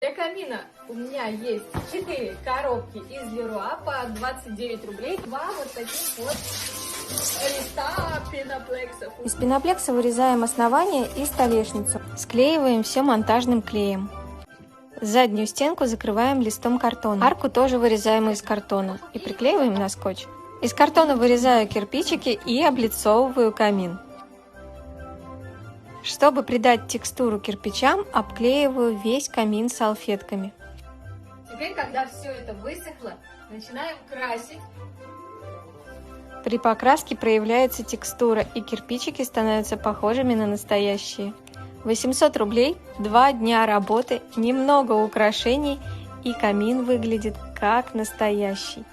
Для камина у меня есть 4 коробки из Леруа по 29 рублей. 2 вот таких вот листа пеноплексов. Из пеноплекса вырезаем основание и столешницу. Склеиваем все монтажным клеем. Заднюю стенку закрываем листом картона. Арку тоже вырезаем из картона и приклеиваем на скотч. Из картона вырезаю кирпичики и облицовываю камин. Чтобы придать текстуру кирпичам, обклеиваю весь камин салфетками. Теперь, когда все это высохло, начинаем красить. При покраске проявляется текстура, и кирпичики становятся похожими на настоящие. 800 рублей, 2 дня работы, немного украшений, и камин выглядит как настоящий.